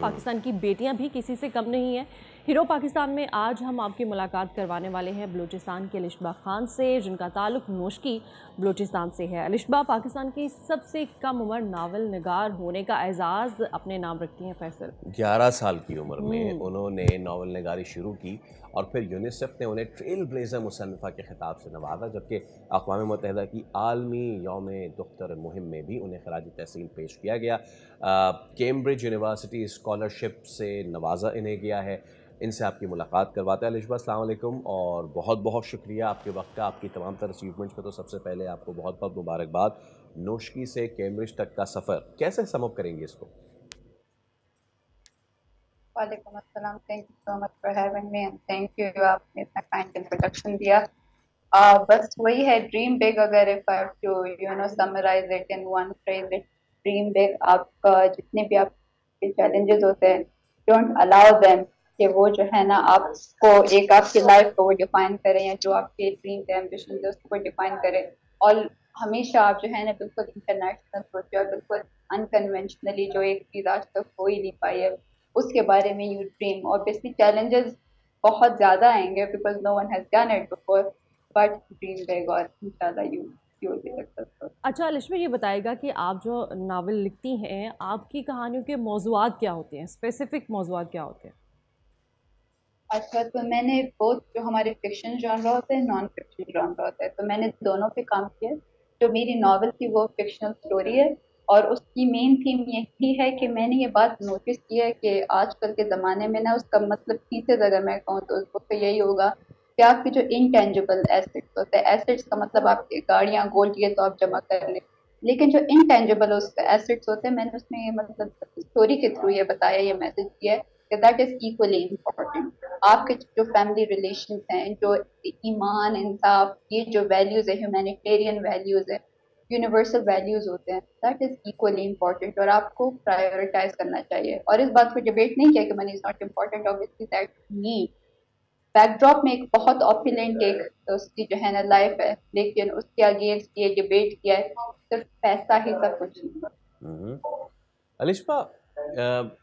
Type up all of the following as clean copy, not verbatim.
पाकिस्तान की बेटियां भी किसी से कम नहीं हैं। हीरो पाकिस्तान में आज हम आपकी मुलाकात करवाने वाले हैं बलूचिस्तान के अलिशबा खान से, जिनका ताल्लुक नोशकी बलूचिस्तान से है। अलिशबा पाकिस्तान की सबसे कम उम्र नावल निगार होने का एजाज़ अपने नाम रखती हैं। फैसल 11 साल की उम्र में उन्होंने नावल निगारी शुरू की और फिर यूनिसेफ ने उन्हें ट्रेल ब्लेजर मुसन्निफ़ा के खिताब से नवाजा, जबकि अक़वाम मुत्तहिदा की आलमी यौम दुख्तर मुहिम में भी उन्हें खराज तहसीन पेश किया गया। कैम्ब्रिज यूनिवर्सिटी स्कॉलरशिप से नवाजा इन्हें गया है। इनसे आपकी मुलाकात करवाते हैं। अलिशबा, अस्सलाम वालेकुम और बहुत बहुत शुक्रिया आपके वक्त का, आपकी तमाम तर अचीवमेंट्स पे तो सबसे पहले आपको बहुत बहुत मुबारकबाद। नोशकी से कैम्ब्रिज तक का सफ़र कैसे समअप करेंगे इसको? वालेकुम अस्सलाम, thank you so much for having me and thank you, आपने इतना काइंड इंट्रोडक्शन दिया। बस वही है, ड्रीम बिग। अगर if I to summarize it in one phrase, it dream big. आपका जितने भी आपके चैलेंजेस होते हैं, डोंट अलाउ देम कि वो जो है ना आपको एक आपकी लाइफ को वो डिफाइन करें, या जो आपके ड्रीम के एम्बिशन है उसको डिफाइन करें। और हमेशा आप जो है ना बिल्कुल इंटरनेशनल सोचे और बिल्कुल अनकन्वेंशनली, जो एक चीज़ आज तक हो ही नहीं पाई है उसके बारे में यू ड्रीम। ऑब्वियसली चैलेंजेस बहुत ज़्यादा आएंगे because no one has done it before, but dream big और इंशाल्लाह यू विल बी सक्सेसफुल। अच्छा अलिशबा, ये बताएगा कि आप जो नावल लिखती हैं, आपकी कहानियों के मौज़ूआत क्या होते हैं, स्पेसिफिक मौज़ूआत क्या होते हैं? अच्छा, तो मैंने बोथ, जो हमारे फिक्शन जॉनरा होते हैं, नॉन फिक्शन जॉनरा होता है, तो मैंने दोनों पे काम किया। जो मेरी नॉवल थी वो फिक्शनल स्टोरी है और उसकी मेन थीम यही है कि मैंने ये बात नोटिस की है कि आजकल के ज़माने में ना, उसका मतलब थीसिस अगर मैं कहूँ तो उस वक्त यही होगा कि आपके जो इनटेंजिबल एसेट्स होते हैं, एसेट्स का मतलब आपकी गाड़ियाँ गोल्ड ये तो आप जमा कर लें, लेकिन जो इनटेंजिबल उसके एसेट्स होते हैं, मैंने उसमें ये मतलब स्टोरी के थ्रू ये बताया, ये मैसेज दिया है कि दैट इज इक्वली इम्पोर्टेंट। आपके जो फैमिली रिलेशंस हैं, जो ईमान, इंसाफ, ये जो वैल्यूज है, ह्यूमैनिटेरियन वैल्यूज है, यूनिवर्सल वैल्यूज होते हैं, दैट इज इक्वली इम्पोर्टेंट और आपको प्रायोरिटाइज करना चाहिए। और इस बात को डिबेट नहीं किया कि money is not important, obviously that need backdrop में एक बहुत ऑपुलेंट एक तो उसकी जो है ना लाइफ है, लेकिन उसके अगेंस्ट ये डिबेट किया है सिर्फ पैसा ही सब कुछ नहीं। अलिशबा,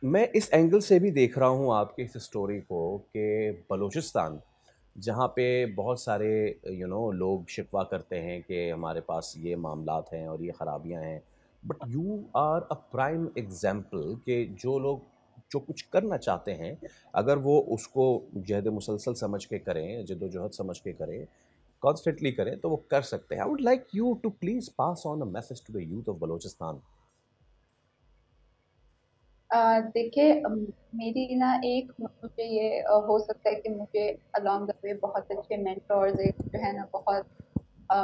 मैं इस एंगल से भी देख रहा हूँ आपके इस स्टोरी को कि बलूचिस्तान, जहाँ पे बहुत सारे लोग शिकवा करते हैं कि हमारे पास ये मामलात हैं और ये ख़राबियाँ हैं, but you are a prime example कि जो लोग जो कुछ करना चाहते हैं, अगर वो उसको जहद मुसलसल समझ के करें, जद्दोजहद समझ के करें, कॉन्स्टेंटली करें, तो वो कर सकते हैं। I would like you to please pass on a message to the youth of Balochistan. देखिए, मेरी ना एक मुझे ये हो सकता है कि मुझे अलोंग द वे बहुत अच्छे मेंटोर्स, एक जो है ना बहुत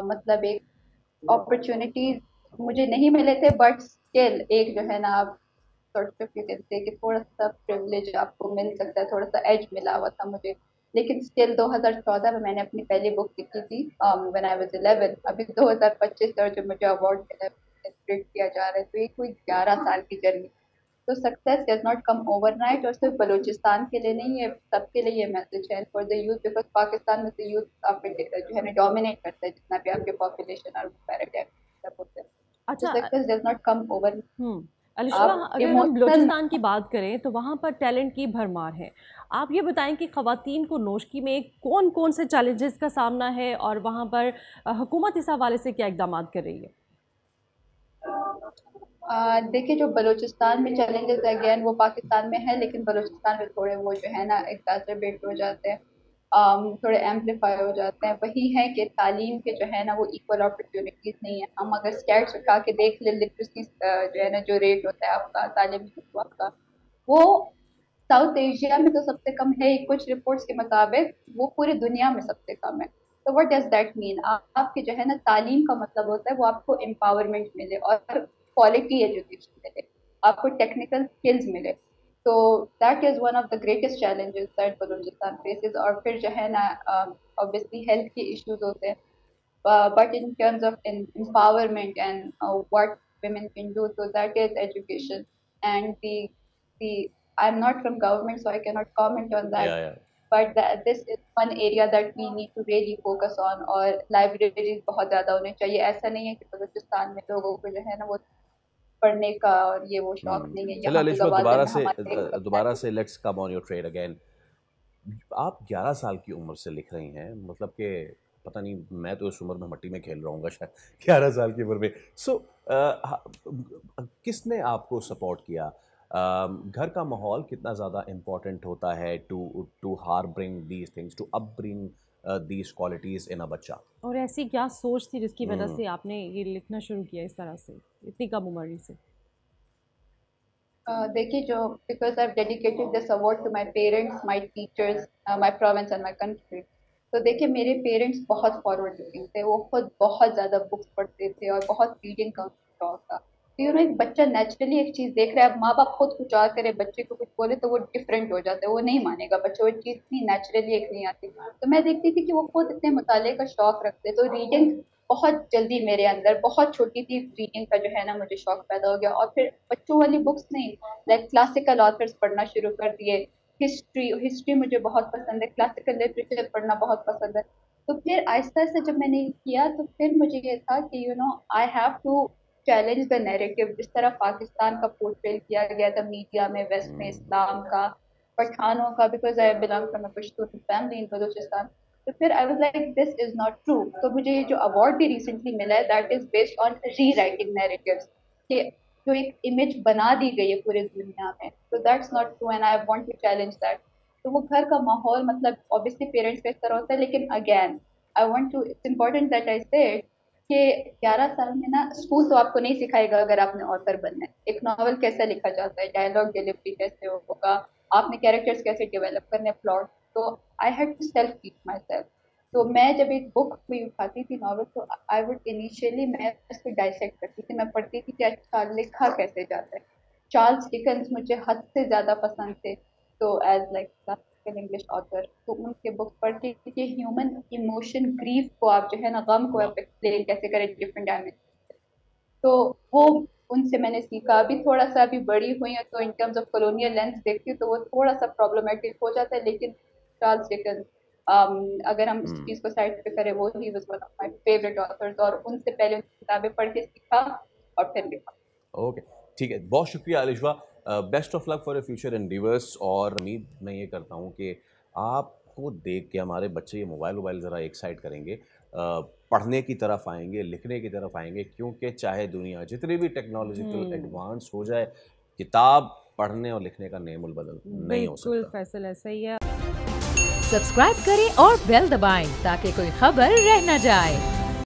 मतलब एक अपॉर्चुनिटीज मुझे नहीं मिले थे, बट स्टिल एक जो है ना आप sort of you can say कि थोड़ा सा प्रिविलेज आपको मिल सकता है, थोड़ा सा एज मिला हुआ था मुझे। लेकिन स्टिल 2014 में मैंने अपनी पहली बुक लिखी थी व्हेन आई वाज 11। अभी 2025 और जो मुझे अवार्ड मिला सेलिब्रेट किया जा रहा है, तो ये कोई 11 साल की जर्नी। तो success does not come overnight, और सिर्फ बलूचिस्तान के लिए नहीं, ये सबके लिए ये मैसेज है for the youth, because Pakistan में तो यूथ काफी जो है डोमिनेट करता है, जितना भी आपके पॉपुलेशन और पैराडाइम सब होते हैं। तो अच्छा success does not come over. Alishba, आप अगर हम इमोशनल। बलूचिस्तान की बात करें तो वहाँ पर टैलेंट की भरमार है। आप ये बताएं कि ख़वातीन को नोशकी में कौन कौन से चैलेंजेस का सामना है और वहाँ पर हुकूमत इस हवाले से क्या इक़दाम कर रही है? देखिए, जो बलूचिस्तान में चैलेंजेस अगेन वो पाकिस्तान में है, लेकिन बलूचिस्तान में थोड़े वो जो है ना एग्जैजरबेट हो जाते हैं, थोड़े एम्पलीफाई हो जाते हैं। वही है कि तालीम के जो है ना वो इक्वल अपॉर्चुनिटीज नहीं है। हम अगर स्टैट्स उठा के देख ले, लिटरेसी जो है ना जो रेट होता है आपका तालीम का, वो साउथ एशिया में तो सबसे कम है, कुछ रिपोर्ट्स के मुताबिक वो पूरी दुनिया में सबसे कम है। तो व्हाट डज दैट मीन? आपके जो है ना तालीम का मतलब होता है वो आपको एम्पावरमेंट मिले और क्वालिटी एजुकेशन मिले, आपको टेक्निकल स्किल्स मिले। तो that is one of the greatest challenges that Balochistan faces. और फिर जो है ना ऑब्वियसली हेल्थ के इश्यूज होते हैं, but in terms of empowerment and what women can do, so that is education. And the I'm not from government, so I cannot comment on that, या या but this is one area that we need to really focus on। और libraries बहुत ज़्यादा होने चाहिए। ऐसा नहीं है कि बलूचिस्तान में लोगों को जो है ना वो پڑھنے کا اور یہ وہ شوق نہیں ہے. چلو الشبا دوبارہ سے let's come on your trade again. آپ 11 سال کی عمر سے لکھ رہی ہیں, مطلب کہ پتہ نہیں, میں تو اس عمر میں مٹی میں کھیل رہا ہوں گا شاید 11 سال کی عمر میں. سو کس نے آپ کو سپورٹ کیا؟ گھر کا ماحول کتنا زیادہ امپورٹنٹ ہوتا ہے to harbouring these things, to up bring these qualities in a بچہ؟ اور ایسی کیا سوچ تھی جس کی وجہ سے آپ نے یہ لکھنا شروع کیا اس طرح سے اتنی کم عمری سے؟ دیکھیے, جو because I've dedicated this award to my parents, my teachers, my province and my country. تو دیکھیے میرے پیرنٹس بہت فارورڈ لوکنگ تھے, وہ خود بہت زیادہ بکس پڑھتے تھے اور بہت ریڈنگ کا شوق تھا. تو ایک بچہ نیچرلی ایک چیز دیکھ رہا ہے, اب ماں باپ خود کچھ اور کرے بچے کو کچھ بولے تو وہ ڈفرینٹ ہو جاتا ہے, وہ نہیں مانے گا بچہ, وہ چیز اتنی نیچرلی ایک نہیں آتی. تو میں دیکھتی تھی کہ وہ خود اتنے مطالعے کا شوق رکھتے, تو ریڈنگ بہت جلدی میرے اندر, بہت چھوٹی تھی ریڈنگ کا جو ہے نا مجھے شوق پیدا ہو گیا. اور پھر بچوں والی بکس نہیں, لائک کلاسیکل آتھرس پڑھنا شروع کر دیے. ہسٹری مجھے بہت پسند ہے, کلاسیکل لٹریچر پڑھنا بہت پسند ہے. تو پھر آہستہ آہستہ جب میں نے کیا تو پھر مجھے یہ تھا کہ I have to challenge the narrative. جس طرح پاکستان کا پورٹریل کیا گیا تھا میڈیا میں, ویسٹ میں اسلام کا, پٹھانوں کا, because I belong from a Pashtun family in Balochistan. تو پھر I was like this is not true. تو مجھے یہ جو اوارڈ بھی ریسنٹلی ملا ہے that is based on rewriting narratives, کہ جو ایک امیج بنا دی گئی ہے پورے دنیا میں, تو that's not true and I want to challenge that. تو وہ گھر کا ماحول, مطلب اوبیسلی پیرنٹس کا اس طرح ہوتا ہے, لیکن again I want to, it's important that I said کہ 11 سال میں نا اسکول تو آپ کو نہیں سکھائے گا اگر آپ نے آتھر بننا ہے. ایک ناول کیسے لکھا جاتا ہے, ڈائلاگ ڈیلیوری کیسے ہوگا, آپ نے کیریکٹرز کیسے ڈیولپ کرنے, پلاٹ. تو I had to self teach myself. تو میں جب ایک بک کوئی اٹھاتی تھی ناول, تو آئی وڈ انیشیلی میں اس کو ڈائسیکٹ کرتی تھی. میں پڑھتی تھی کہ اچھا لکھا کیسے جاتا ہے. چارلز ڈکنز مجھے حد سے زیادہ پسند تھے, تو ایز لائک انگلش آتھر, تو ان کے بک پڑھ کے کہ ہیومن ایموشن, گریف کو آپ جو ہے نا, غم کو آپ ایکسپلین کیسے کریں ڈفرنٹ ڈائمینشن. تو وہ ان سے میں نے سیکھا. ابھی تھوڑا سا ابھی بڑی ہوئی ہیں تو in terms of colonial lens دیکھتی ہوں تو وہ تھوڑا سا پرابلمٹک ہو جاتا ہے, لیکن چارلز ڈکنز اگر ہم اس چیز کو سائڈ پہ کریں, وہ he was one of my favourite authors, اور ان سے پہلے ان کی کتابیں پڑھ کے سیکھا اور پھر لکھا. اوکے ٹھیک ہے, بہت شکریہ Alishba, best of luck for your future endeavours. اور امید میں یہ کرتا ہوں کہ آپ کو دیکھ کے ہمارے بچے یہ موبائل ذرا ایک سائڈ کریں گے, پڑھنے کی طرف آئیں گے, لکھنے کی طرف آئیں گے, کیونکہ چاہے دنیا جتنی بھی ٹیکنالوجیکل ایڈوانس ہو جائے, کتاب پڑھنے اور لکھنے کا نیم البدل نہیں ہو سکتا. بالکل فیصل, ایسا ہی ہے. سبسکرائب کریں اور بیل دبائیں تاکہ کوئی خبر رہ نہ جائے.